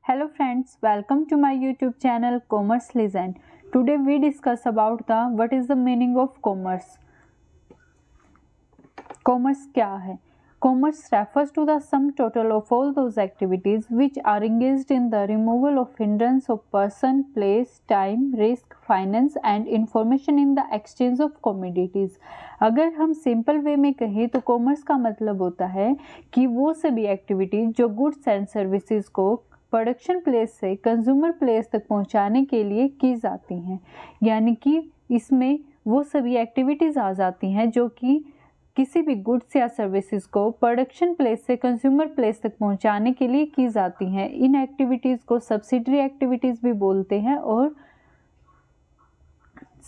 Hello friends, welcome to my YouTube channel Commerce Legend. Today we discuss about what is the meaning of commerce. Commerce क्या है? Commerce refers to the sum total of all those activities which are engaged in the removal of hindrance of person, place, time, risk, finance and information in the exchange of commodities. अगर हम simple way में कहें तो commerce का मतलब होता है कि वो सभी एक्टिविटीज जो गुड्स एंड सर्विसेज को प्रोडक्शन प्लेस से कंज्यूमर प्लेस तक पहुंचाने के लिए की जाती हैं, यानी कि इसमें वो सभी एक्टिविटीज़ आ जाती हैं जो कि किसी भी गुड्स या सर्विसेज को प्रोडक्शन प्लेस से कंज्यूमर प्लेस तक पहुंचाने के लिए की जाती हैं। इन एक्टिविटीज़ को सब्सिडरी एक्टिविटीज़ भी बोलते हैं और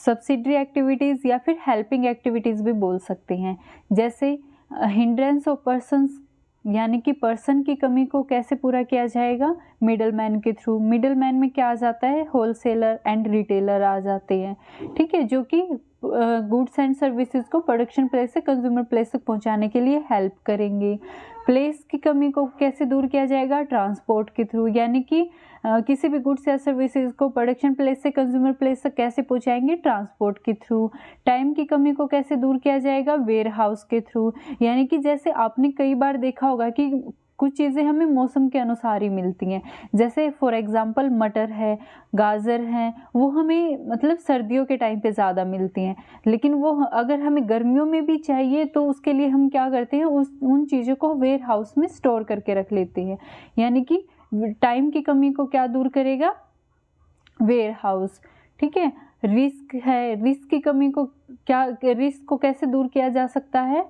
सब्सिडरी एक्टिविटीज़ या फिर हेल्पिंग एक्टिविटीज़ भी बोल सकते हैं। जैसे हिंड्रेंस ऑफ पर्सन्स, यानी कि पर्सन की कमी को कैसे पूरा किया जाएगा? मिडलमैन के थ्रू। मिडलमैन में क्या आ जाता है? होलसेलर एंड रिटेलर आ जाते हैं, ठीक है, जो कि गुड्स एंड सर्विसेज को प्रोडक्शन प्लेस से कंज्यूमर प्लेस तक पहुंचाने के लिए हेल्प करेंगे। प्लेस की कमी को कैसे दूर किया जाएगा? ट्रांसपोर्ट के थ्रू, यानी कि किसी भी गुड्स या सर्विसेज को प्रोडक्शन प्लेस से कंज्यूमर प्लेस तक कैसे पहुंचाएंगे? ट्रांसपोर्ट के थ्रू। टाइम की कमी को कैसे दूर किया जाएगा? वेयर हाउस के थ्रू, यानी कि जैसे आपने कई बार देखा होगा कि कुछ चीज़ें हमें मौसम के अनुसार ही मिलती हैं। जैसे फॉर एग्जांपल मटर है, गाजर हैं, वो हमें मतलब सर्दियों के टाइम पे ज़्यादा मिलती हैं, लेकिन वो अगर हमें गर्मियों में भी चाहिए तो उसके लिए हम क्या करते हैं, उन चीज़ों को वेयर हाउस में स्टोर करके रख लेते हैं। यानी कि टाइम की कमी को क्या दूर करेगा? वेयर हाउस, ठीक है। रिस्क है, रिस्क की कमी को रिस्क को कैसे दूर किया जा सकता है?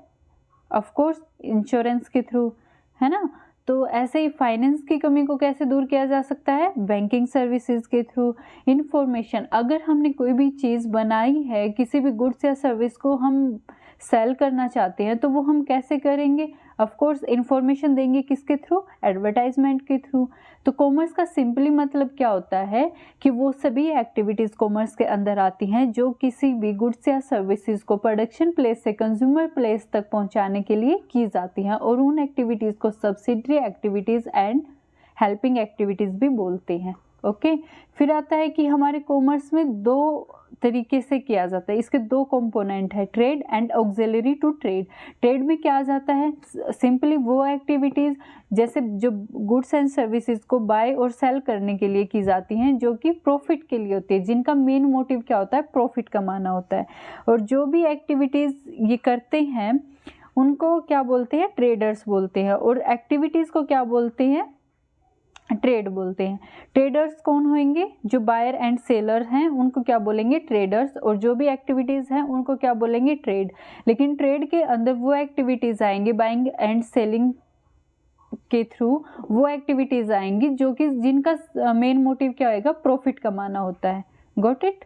ऑफ कोर्स इंश्योरेंस के थ्रू, है ना। तो ऐसे ही फाइनेंस की कमी को कैसे दूर किया जा सकता है? बैंकिंग सर्विसेज के थ्रू। इंफॉर्मेशन, अगर हमने कोई भी चीज़ बनाई है, किसी भी गुड्स या सर्विस को हम सेल करना चाहते हैं तो वो हम कैसे करेंगे? ऑफ कोर्स इंफॉर्मेशन देंगे, किसके थ्रू? एडवर्टाइजमेंट के थ्रू। तो कॉमर्स का सिंपली मतलब क्या होता है कि वो सभी एक्टिविटीज़ कॉमर्स के अंदर आती हैं जो किसी भी गुड्स या सर्विसेज को प्रोडक्शन प्लेस से कंज्यूमर प्लेस तक पहुंचाने के लिए की जाती हैं, और उन एक्टिविटीज़ को subsidiary activities and helping activities भी बोलते हैं। ओके, फिर आता है कि हमारे कॉमर्स में दो तरीके से किया जाता है, इसके दो कंपोनेंट है, trade and auxiliary to trade. Trade में क्या आ जाता है? सिंपली वो एक्टिविटीज़ जैसे जो गुड्स एंड सर्विसेज को बाय और सेल करने के लिए की जाती हैं जो कि प्रॉफिट के लिए होती है, जिनका मेन मोटिव क्या होता है? प्रॉफिट कमाना होता है। और जो भी एक्टिविटीज़ ये करते हैं उनको क्या बोलते हैं? ट्रेडर्स बोलते हैं। और एक्टिविटीज़ को क्या बोलते हैं? ट्रेड बोलते हैं। ट्रेडर्स कौन होंगे? जो बायर एंड सेलर हैं उनको क्या बोलेंगे? ट्रेडर्स। और जो भी एक्टिविटीज़ हैं उनको क्या बोलेंगे? ट्रेड। लेकिन ट्रेड के अंदर वो एक्टिविटीज़ आएंगी बाइंग एंड सेलिंग के थ्रू, वो एक्टिविटीज़ आएंगी जो कि जिनका मेन मोटिव क्या होगा? प्रॉफिट कमाना होता है। Got it?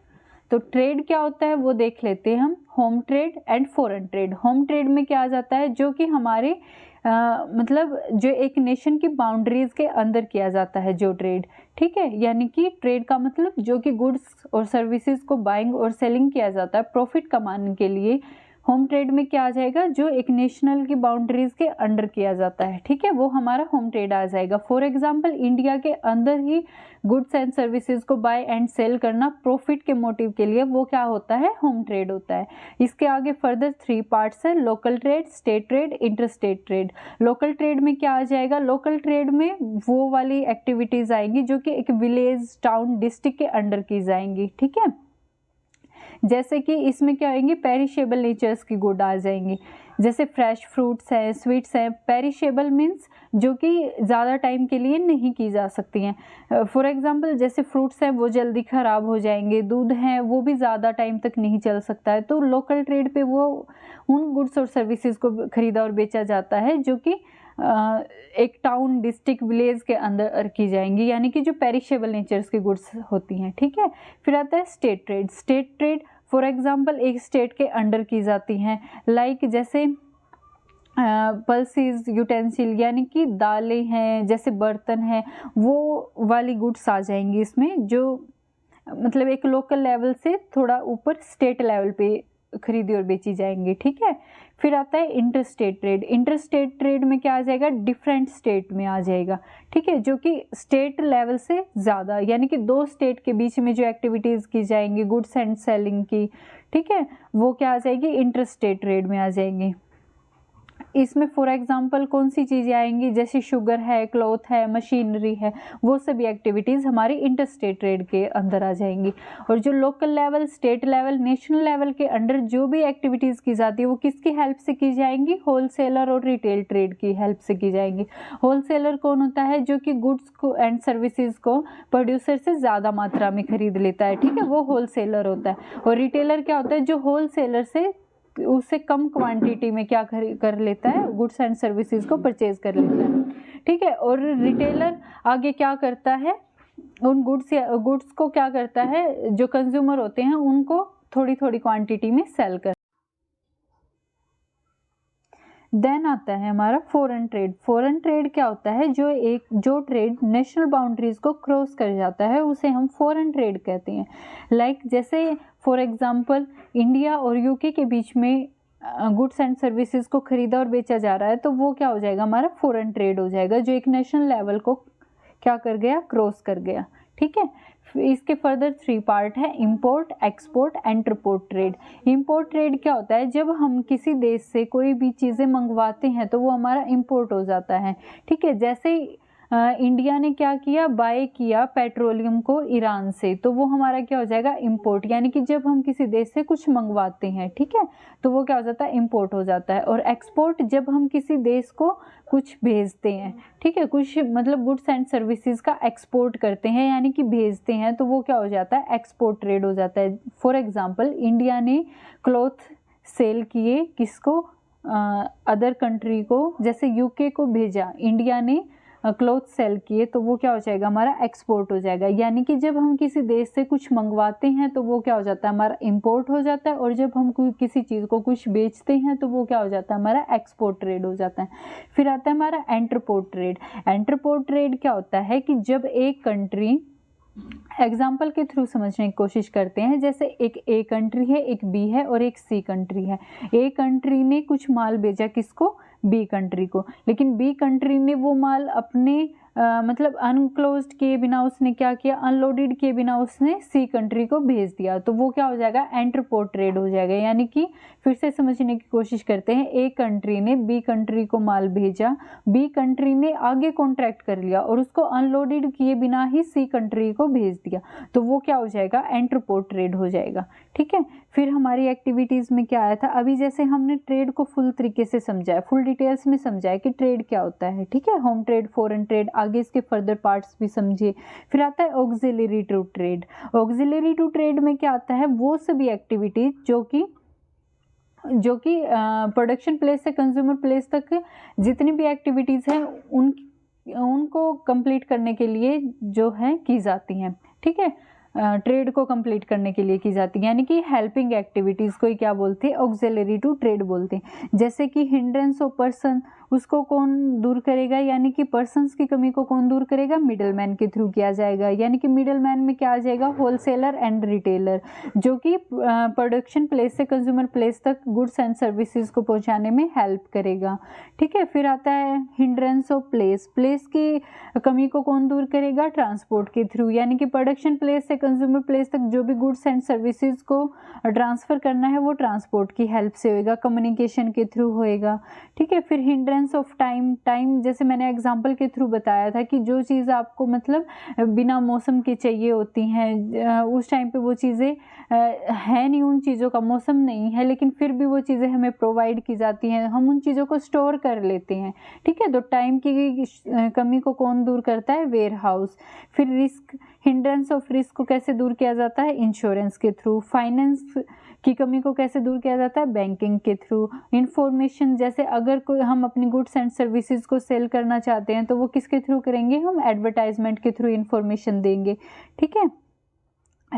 तो ट्रेड क्या होता है वो देख लेते हैं हम। Home trade and foreign trade. Home trade में क्या आ जाता है? जो कि हमारे मतलब जो एक नेशन की बाउंड्रीज के अंदर किया जाता है जो ट्रेड, ठीक है। यानी कि ट्रेड का मतलब जो कि गुड्स और सर्विसेज को बाइंग और सेलिंग किया जाता है प्रॉफिट कमाने के लिए। होम ट्रेड में क्या आ जाएगा? जो एक नेशनल की बाउंड्रीज के अंडर किया जाता है, ठीक है, वो हमारा होम ट्रेड आ जाएगा। फॉर एग्जांपल इंडिया के अंदर ही गुड्स एंड सर्विसेज को बाय एंड सेल करना प्रॉफिट के मोटिव के लिए, वो क्या होता है? होम ट्रेड होता है। इसके आगे फर्दर 3 पार्ट्स है, local trade, state trade, inter state trade. Local trade में क्या आ जाएगा? लोकल ट्रेड में वो वाली एक्टिविटीज आएंगी जो कि एक विलेज, टाउन, डिस्ट्रिक्ट के अंडर की जाएंगी, ठीक है। जैसे कि इसमें क्या होंगे? पेरिशेबल नेचर्स की गुड आ जाएंगी, जैसे फ्रेश फ्रूट्स हैं, स्वीट्स हैं। पेरिशेबल मीन्स जो कि ज़्यादा टाइम के लिए नहीं की जा सकती हैं। फॉर एग्जांपल जैसे फ्रूट्स हैं वो जल्दी ख़राब हो जाएंगे, दूध हैं वो भी ज़्यादा टाइम तक नहीं चल सकता है। तो लोकल ट्रेड पे वो उन गुड्स और सर्विसेज को खरीदा और बेचा जाता है जो कि एक टाउन, डिस्ट्रिक्ट, विलेज के अंदर की जाएंगी, यानी कि जो पेरिशेबल नेचर्स की गुड्स होती हैं, ठीक है। फिर आता है state trade. State trade for example एक स्टेट के अंडर की जाती हैं, लाइक जैसे पल्सीज, यूटेंसिल, यानी कि दालें हैं, जैसे बर्तन हैं, वो वाली गुड्स आ जाएंगी इसमें, जो मतलब एक लोकल लेवल से थोड़ा ऊपर स्टेट लेवल पे खरीदी और बेची जाएंगी, ठीक है। फिर आता है इंटरस्टेट ट्रेड। इंटरस्टेट ट्रेड में क्या आ जाएगा, डिफरेंट स्टेट में आ जाएगा, ठीक है, जो कि स्टेट लेवल से ज़्यादा, यानी कि दो स्टेट के बीच में जो एक्टिविटीज़ की जाएंगी गुड्स एंड सेलिंग की, ठीक है, वो क्या आ जाएगी, इंटरस्टेट ट्रेड में आ जाएंगी। इसमें फॉर एग्जांपल कौन सी चीज़ें आएंगी, जैसे शुगर है, क्लॉथ है, मशीनरी है, वो सभी एक्टिविटीज़ हमारी इंटरस्टेट ट्रेड के अंदर आ जाएंगी। और जो local level, state level, national level के अंडर जो भी एक्टिविटीज़ की जाती है वो किसकी हेल्प से की जाएंगी, होलसेलर और रिटेल ट्रेड की हेल्प से की जाएंगी। होलसेलर कौन होता है, जो कि गुड्स को एंड सर्विसेज को प्रोड्यूसर से ज़्यादा मात्रा में खरीद लेता है, ठीक है, वो होलसेलर होता है। और रिटेलर क्या होता है, जो होलसेलर से उससे कम क्वांटिटी में क्या कर लेता है, गुड्स एंड सर्विसेज को परचेज कर लेता है, ठीक है। और रिटेलर आगे क्या करता है, उन गुड्स को क्या करता है, जो कंज्यूमर होते हैं उनको थोड़ी थोड़ी क्वांटिटी में सेल कर। देन आता है हमारा फॉरेन ट्रेड। फॉरेन ट्रेड क्या होता है, जो ट्रेड नेशनल बाउंड्रीज को क्रॉस कर जाता है उसे हम फॉरेन ट्रेड कहते हैं। लाइक जैसे फॉर एग्जांपल इंडिया और यूके के बीच में गुड्स एंड सर्विसेज को खरीदा और बेचा जा रहा है, तो वो क्या हो जाएगा, हमारा फॉरेन ट्रेड हो जाएगा, जो एक नेशनल लेवल को क्या कर गया, क्रॉस कर गया, ठीक है। इसके फर्दर 3 पार्ट है, import, export, entrepot trade. Import trade क्या होता है, जब हम किसी देश से कोई भी चीज़ें मंगवाते हैं तो वो हमारा इंपोर्ट हो जाता है, ठीक है। जैसे इंडिया ने क्या किया, बाय किया पेट्रोलियम को ईरान से, तो वो हमारा क्या हो जाएगा, इंपोर्ट, यानी कि जब हम किसी देश से कुछ मंगवाते हैं, ठीक है, तो वो क्या हो जाता है, इंपोर्ट हो जाता है। और एक्सपोर्ट, जब हम किसी देश को कुछ भेजते हैं, ठीक है, कुछ मतलब गुड्स एंड सर्विसेज का एक्सपोर्ट करते हैं यानी कि भेजते हैं, तो वो क्या हो जाता है, एक्सपोर्ट ट्रेड हो जाता है। फॉर एग्जांपल इंडिया ने क्लॉथ सेल किए किसको, अदर कंट्री को, जैसे यूके को भेजा, इंडिया ने क्लॉथ सेल किए, तो वो क्या हो जाएगा, हमारा एक्सपोर्ट हो जाएगा। यानी कि जब हम किसी देश से कुछ मंगवाते हैं तो वो क्या हो जाता है, हमारा इंपोर्ट हो जाता है, और जब हम किसी चीज़ को कुछ बेचते हैं तो वो क्या हो जाता है, हमारा एक्सपोर्ट ट्रेड हो जाता है। फिर आता है हमारा इंटरपोर्ट ट्रेड। इंटरपोर्ट ट्रेड क्या होता है कि जब एक कंट्री, एग्जाम्पल के थ्रू समझने की कोशिश करते हैं, जैसे एक ए कंट्री है, एक बी है और एक सी कंट्री है। ए कंट्री ने कुछ माल भेजा किसको, बी कंट्री को, लेकिन बी कंट्री ने वो माल अपने मतलब अनक्लोज्ड किए बिना उसने क्या किया, अनलोडेड किए बिना उसने सी कंट्री को भेज दिया, तो वो क्या हो जाएगा, इंटरपोर्ट ट्रेड हो जाएगा। यानी कि फिर से समझने की कोशिश करते हैं, ए कंट्री ने बी कंट्री को माल भेजा, बी कंट्री ने आगे कॉन्ट्रैक्ट कर लिया और उसको अनलोडेड किए बिना ही सी कंट्री को भेज दिया, तो वो क्या हो जाएगा, इंटरपोर्ट ट्रेड हो जाएगा, ठीक है। फिर हमारी एक्टिविटीज़ में क्या आया था, अभी जैसे हमने ट्रेड को फुल तरीके से समझा है, फुल डिटेल्स में समझा है कि ट्रेड क्या होता है, ठीक है, होम ट्रेड, फॉरेन ट्रेड, आगे इसके फर्दर पार्ट्स भी समझिए। फिर आता है auxiliary to trade. Auxiliary to trade में क्या आता है, वो सभी एक्टिविटीज जो कि प्रोडक्शन प्लेस से कंज्यूमर प्लेस तक जितनी भी एक्टिविटीज़ हैं उनको कंप्लीट करने के लिए जो है की जाती हैं, ठीक है, ट्रेड को कंप्लीट करने के लिए की जाती है, यानी कि हेल्पिंग एक्टिविटीज़ को ही क्या बोलते हैं, ऑक्सिलरी टू ट्रेड बोलते हैं। जैसे कि हिंड्रेंस ऑफ पर्सन, उसको कौन दूर करेगा, यानी कि पर्सन्स की कमी को कौन दूर करेगा, मिडलमैन के थ्रू किया जाएगा। यानी कि मिडलमैन में क्या आ जाएगा, होलसेलर एंड रिटेलर, जो कि प्रोडक्शन प्लेस से कंज्यूमर प्लेस तक गुड्स एंड सर्विसेज को पहुंचाने में हेल्प करेगा, ठीक है। फिर आता है हिंड्रेंस ऑफ प्लेस। प्लेस की कमी को कौन दूर करेगा, ट्रांसपोर्ट के थ्रू, यानी कि प्रोडक्शन प्लेस से कंज्यूमर प्लेस तक जो भी गुड्स एंड सर्विसेज को ट्रांसफ़र करना है वो ट्रांसपोर्ट की हेल्प से होएगा, कम्युनिकेशन के थ्रू होएगा, ठीक है। फिर हिंड्रेंस ऑफ टाइम। टाइम जैसे मैंने एग्जांपल के थ्रू बताया था कि जो चीज़ आपको मतलब बिना मौसम के चाहिए होती हैं, उस टाइम पे वो चीज़ें है नहीं, उन चीज़ों का मौसम नहीं है, लेकिन फिर भी वो चीज़ें हमें प्रोवाइड की जाती हैं, हम उन चीज़ों को स्टोर कर लेते हैं, ठीक है। तो टाइम की कमी को कौन दूर करता है, वेयर हाउस। फिर रिस्क, हिंड्रेंस ऑफ रिस्क को कैसे दूर किया जाता है, इंश्योरेंस के थ्रू। फाइनेंस की कमी को कैसे दूर किया जाता है, बैंकिंग के थ्रू। इंफॉर्मेशन, जैसे अगर कोई हम अपनी गुड्स एंड सर्विसेज को सेल करना चाहते हैं तो वो किसके थ्रू करेंगे, हम एडवर्टाइजमेंट के थ्रू इंफॉर्मेशन देंगे, ठीक है।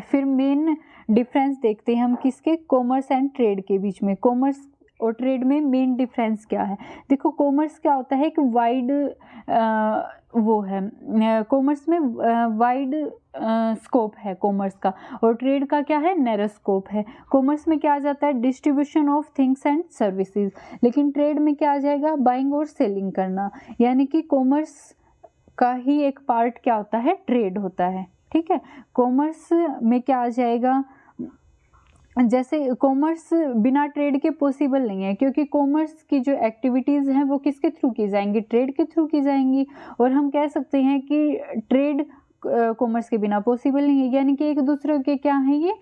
फिर मेन डिफरेंस देखते हैं हम किसके, कॉमर्स एंड ट्रेड के बीच में। कॉमर्स और ट्रेड में मेन डिफरेंस क्या है, देखो कॉमर्स क्या होता है, एक वाइड वो है कॉमर्स में वाइड स्कोप है कॉमर्स का, और ट्रेड का क्या है, नैरो स्कोप है। कॉमर्स में क्या आ जाता है, distribution of things and services, लेकिन ट्रेड में क्या आ जाएगा, बाइंग और सेलिंग करना। यानी कि कॉमर्स का ही एक पार्ट क्या होता है, ट्रेड होता है। ठीक है, कॉमर्स में क्या आ जाएगा, जैसे कॉमर्स बिना ट्रेड के पॉसिबल नहीं है, क्योंकि कॉमर्स की जो एक्टिविटीज़ हैं वो किसके थ्रू की जाएंगी, ट्रेड के थ्रू की जाएंगी। और हम कह सकते हैं कि ट्रेड कॉमर्स के बिना पॉसिबल नहीं है, यानी कि एक दूसरे के क्या हैं ये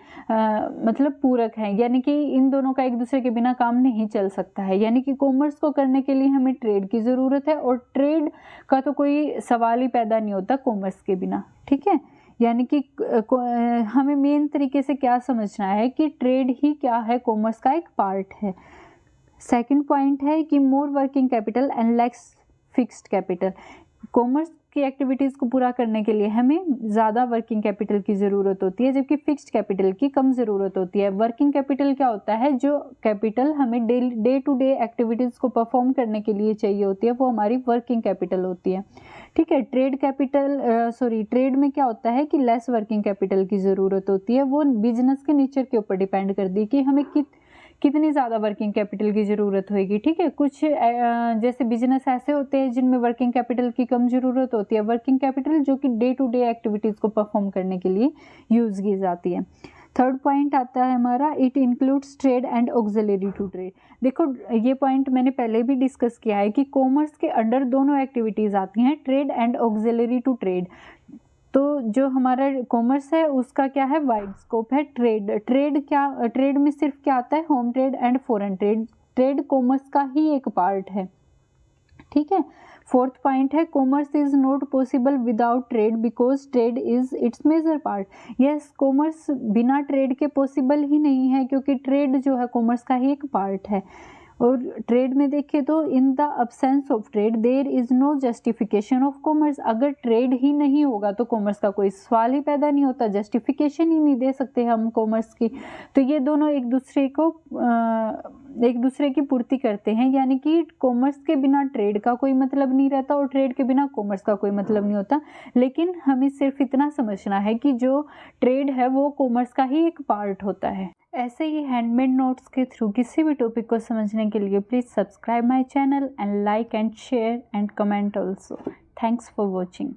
मतलब पूरक हैं, यानी कि इन दोनों का एक दूसरे के बिना काम नहीं चल सकता है। यानी कि कॉमर्स को करने के लिए हमें ट्रेड की ज़रूरत है, और ट्रेड का तो कोई सवाल ही पैदा नहीं होता कॉमर्स के बिना। ठीक है, यानी कि हमें मेन तरीके से क्या समझना है कि ट्रेड ही क्या है, कॉमर्स का एक पार्ट है। सेकंड पॉइंट है कि मोर working capital and less fixed capital. Commerce की एक्टिविटीज़ को पूरा करने के लिए हमें ज़्यादा वर्किंग कैपिटल की ज़रूरत होती है, जबकि फिक्स्ड कैपिटल की कम ज़रूरत होती है। वर्किंग कैपिटल क्या होता है, जो कैपिटल हमें डे टू डे एक्टिविटीज़ को परफॉर्म करने के लिए चाहिए होती है, वो हमारी वर्किंग कैपिटल होती है। ठीक है, ट्रेड में क्या होता है कि लेस वर्किंग कैपिटल की ज़रूरत होती है। वो बिजनेस के नेचर के ऊपर डिपेंड करती है कि हमें कितनी ज़्यादा वर्किंग कैपिटल की ज़रूरत होगी। ठीक है, कुछ जैसे बिजनेस ऐसे होते हैं जिनमें वर्किंग कैपिटल की कम ज़रूरत होती है, वर्किंग कैपिटल जो कि डे टू डे एक्टिविटीज़ को परफॉर्म करने के लिए यूज़ की जाती है। थर्ड पॉइंट आता है हमारा, it includes trade and auxiliary to trade. देखो ये पॉइंट मैंने पहले भी डिस्कस किया है कि कॉमर्स के अंडर दोनों एक्टिविटीज़ आती हैं, trade and auxiliary to trade. तो जो हमारा कॉमर्स है उसका क्या है, वाइड स्कोप है। ट्रेड में सिर्फ क्या आता है, home trade and foreign trade. Trade commerce का ही एक पार्ट है। ठीक है, फोर्थ पॉइंट है, commerce is not possible without trade because trade is its major part. Yes, commerce बिना ट्रेड के पॉसिबल ही नहीं है, क्योंकि ट्रेड जो है कॉमर्स का ही एक पार्ट है। और ट्रेड में देखें तो in the absence of trade there is no justification of commerce. अगर ट्रेड ही नहीं होगा तो कॉमर्स का कोई सवाल ही पैदा नहीं होता, जस्टिफिकेशन ही नहीं दे सकते हम कॉमर्स की। तो ये दोनों एक दूसरे की पूर्ति करते हैं, यानी कि कॉमर्स के बिना ट्रेड का कोई मतलब नहीं रहता और ट्रेड के बिना कॉमर्स का कोई मतलब नहीं होता। लेकिन हमें सिर्फ इतना समझना है कि जो ट्रेड है वो कॉमर्स का ही एक पार्ट होता है। ऐसे ही हैंडमेड नोट्स के थ्रू किसी भी टॉपिक को समझने के लिए please subscribe my channel and like and share and comment also. Thanks for watching.